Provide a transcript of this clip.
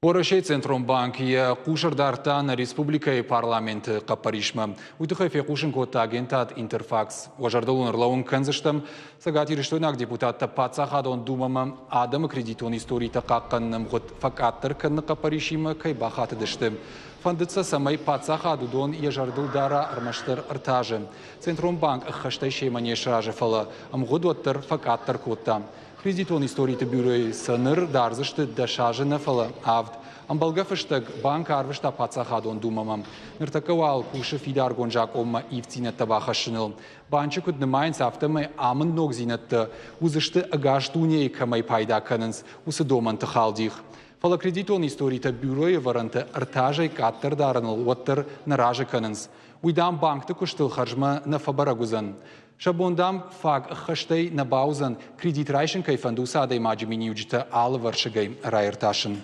Борашей Центромбанкия Кушардартан Республикой парламент Капаришма. Уйдухайфе Кушин кота агентат Интерфакс. Важардалун Рлаун Канзаштам Сагати Рештонак депутата Пацахадон Думама Адам кредитон истории такакканным год факаттер канна Капаришима Кайбахат Дештем. Фандыца самай Пацахаду Дон Ежардул Дара Армаштер Артаже. Центромбанк Хаштай Шеймане Шаже Фала Амгодуаттер факаттер кота. Кредитон истории бюро Саныр Дарзашты Дашажена Фала Авд. Амбалгафыштаг банк арвышта Пацахадон Думамам. Ныртакавал Куша Фидар Гонжак Ома Ивцинет Табахашинил. Банчикут Немайнс Автомай Аман Ногзинет Узышты Агаштуне Камай Пайда Каненс Усадоман Тахалдих. Фала кредитон истории бюро Варанта Артажай Каттер Даранал Уаттер Наража Каненс. Уйдам банк Такуштил Харжма на Фабарагузан. Шабондам фаг Хаштей на Баузан кредит Райшен Кайфандуса Дай Маджимини Уджита Алваршагай Райерташен.